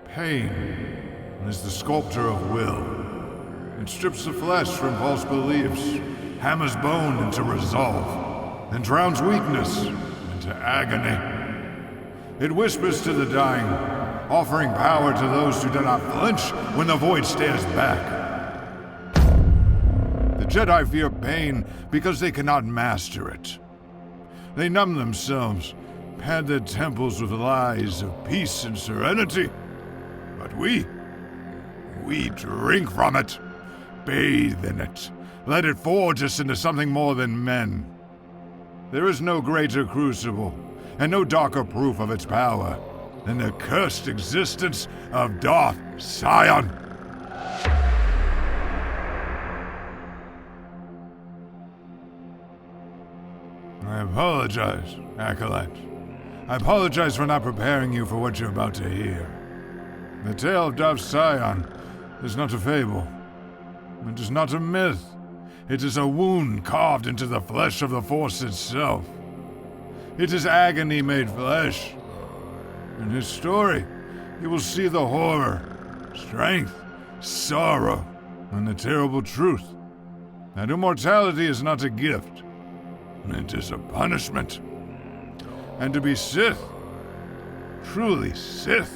Pain is the sculptor of will. It strips the flesh from false beliefs, hammers bone into resolve, and drowns weakness into agony. It whispers to the dying, offering power to those who do not flinch when the void stares back. The Jedi fear pain because they cannot master it. They numb themselves, pad their temples with lies of peace and serenity. But we drink from it, bathe in it, let it forge us into something more than men. There is no greater crucible, and no darker proof of its power than the cursed existence of Darth Sion. I apologize, Acolyte. I apologize for not preparing you for what you're about to hear. The tale of Darth Sion is not a fable. It is not a myth. It is a wound carved into the flesh of the Force itself. It is agony made flesh. In his story, you will see the horror, strength, sorrow, and the terrible truth that immortality is not a gift. It is a punishment. And to be Sith, truly Sith,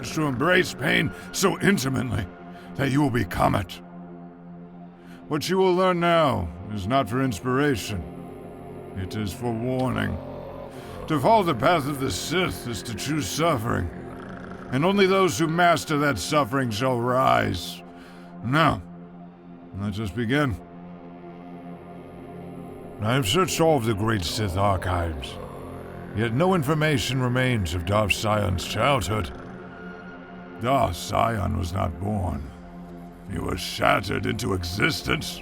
is to embrace pain so intimately that you will become it. What you will learn now is not for inspiration. It is for warning. To follow the path of the Sith is to choose suffering, and only those who master that suffering shall rise. Now, let us begin. I have searched all of the great Sith archives, yet no information remains of Darth Sion's childhood. Darth Sion was not born. He was shattered into existence.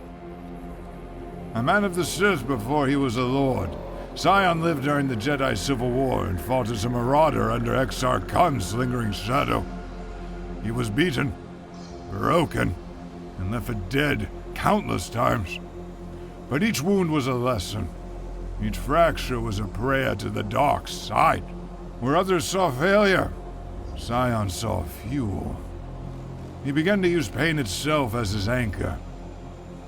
A man of the Sith before he was a Lord, Sion lived during the Jedi Civil War and fought as a marauder under Exar Kun's lingering shadow. He was beaten, broken, and left for dead countless times. But each wound was a lesson. Each fracture was a prayer to the dark side. Where others saw failure, Sion saw fuel. He began to use pain itself as his anchor.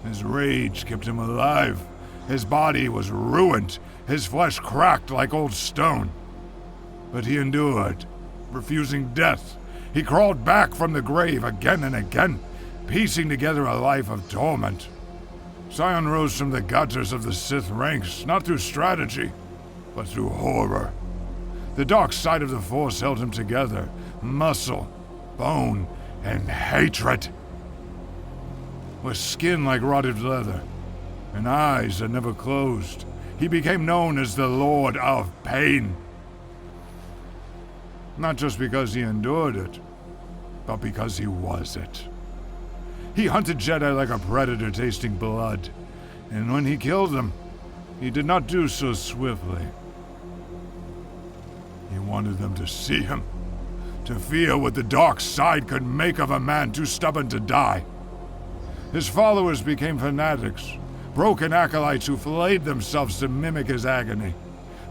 His rage kept him alive. His body was ruined, his flesh cracked like old stone. But he endured, refusing death. He crawled back from the grave again and again, piecing together a life of torment. Sion rose from the gutters of the Sith ranks, not through strategy, but through horror. The dark side of the Force held him together, muscle, bone, and hatred. With skin like rotted leather, and eyes that never closed, he became known as the Lord of Pain. Not just because he endured it, but because he was it. He hunted Jedi like a predator tasting blood, and when he killed them, he did not do so swiftly. He wanted them to see him, to feel what the dark side could make of a man too stubborn to die. His followers became fanatics, broken acolytes who flayed themselves to mimic his agony,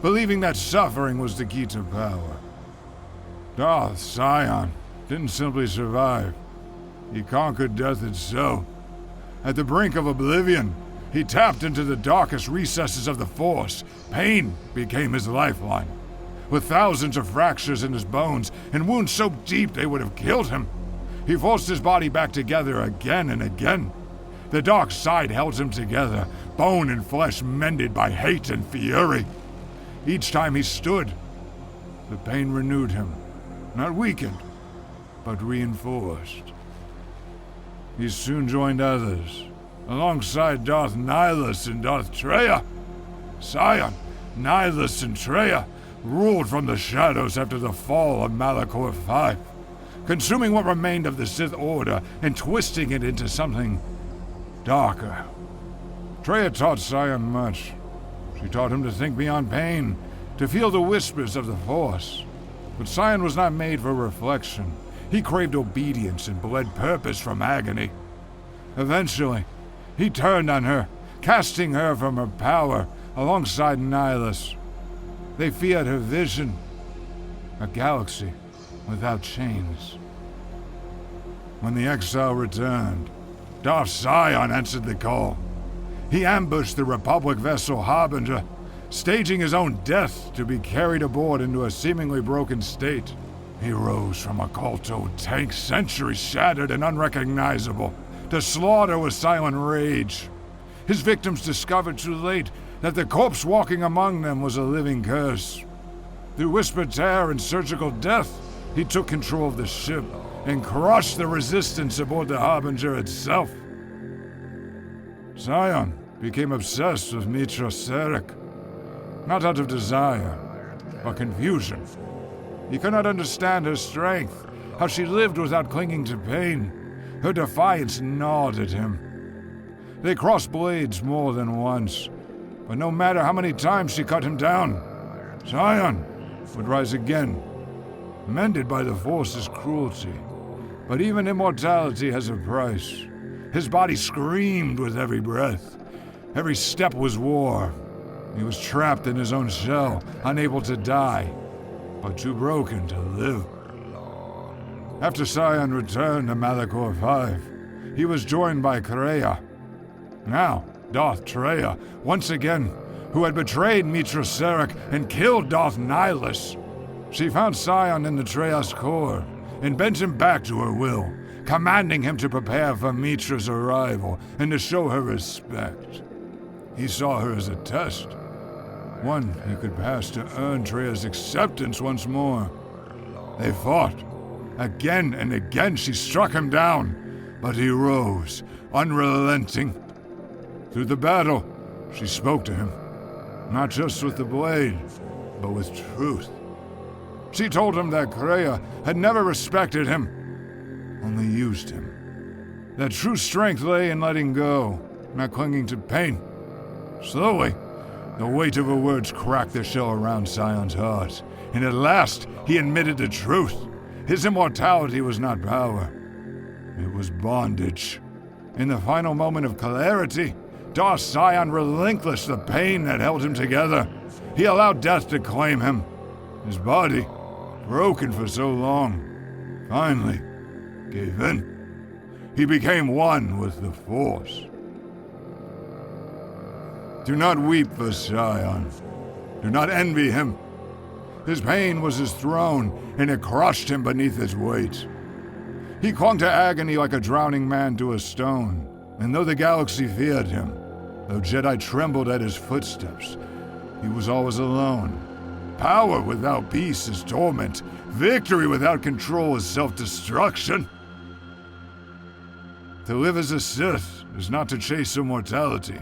believing that suffering was the key to power. Darth Sion didn't simply survive. He conquered death itself. At the brink of oblivion, he tapped into the darkest recesses of the Force. Pain became his lifeline. With thousands of fractures in his bones and wounds so deep they would have killed him, he forced his body back together again and again. The dark side held him together, bone and flesh mended by hate and fury. Each time he stood, the pain renewed him, not weakened, but reinforced. He soon joined others, alongside Darth Nihilus and Darth Traya. Sion, Nihilus, and Traya ruled from the shadows after the fall of Malachor V, consuming what remained of the Sith Order and twisting it into something darker. Traya taught Sion much. She taught him to think beyond pain to feel the whispers of the Force. But Sion was not made for reflection. He craved obedience and bled purpose from agony. Eventually, he turned on her, casting her from her power alongside Nihilus. They feared her vision, a galaxy without chains. When the Exile returned, Darth Sion answered the call. He ambushed the Republic vessel Harbinger, staging his own death to be carried aboard into a seemingly broken state. He rose from a Kolto tank centuries shattered and unrecognizable, to slaughter with silent rage. His victims discovered too late that the corpse walking among them was a living curse. Through whispered terror and surgical death, he took control of the ship and crushed the resistance aboard the Harbinger itself. Sion became obsessed with Meetra Surik, not out of desire, but confusion. He could not understand her strength, how she lived without clinging to pain. Her defiance gnawed at him. They crossed blades more than once, but no matter how many times she cut him down, Sion would rise again, mended by the Force's cruelty. But even immortality has a price. His body screamed with every breath. Every step was war. He was trapped in his own shell, unable to die, but too broken to live. After Sion returned to Malachor V, he was joined by Kreia. Now, Darth Treya, once again, who had betrayed Meetra Surik and killed Darth Nihilus. She found Sion in the Treya's core and bent him back to her will, commanding him to prepare for Meetra's arrival and to show her respect. He saw her as a test, one he could pass to earn Treya's acceptance once more. They fought. Again and again she struck him down, but he rose, unrelenting. Through the battle, she spoke to him, not just with the blade, but with truth. She told him that Kreia had never respected him, only used him. That true strength lay in letting go, not clinging to pain. Slowly, the weight of her words cracked the shell around Sion's heart, and at last he admitted the truth. His immortality was not power. It was bondage. In the final moment of clarity, Darth Sion relinquished the pain that held him together. He allowed death to claim him. His body, broken for so long, finally gave in. He became one with the Force. Do not weep for Sion. Do not envy him. His pain was his throne, and it crushed him beneath its weight. He clung to agony like a drowning man to a stone, and though the galaxy feared him, though Jedi trembled at his footsteps, he was always alone. Power without peace is torment. Victory without control is self-destruction. To live as a Sith is not to chase immortality.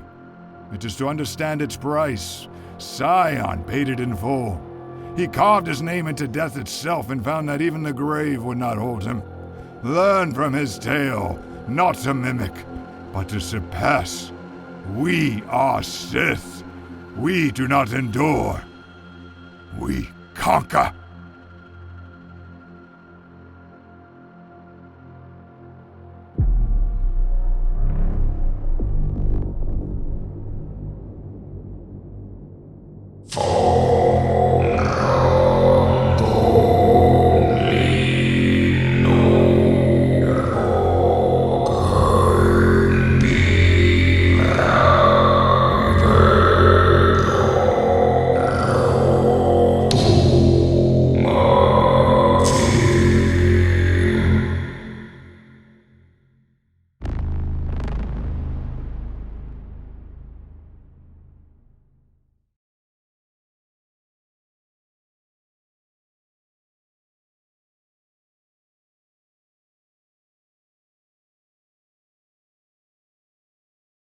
It is to understand its price. Sion paid it in full. He carved his name into death itself and found that even the grave would not hold him. Learn from his tale, not to mimic, but to surpass. We are Sith. We do not endure. We conquer.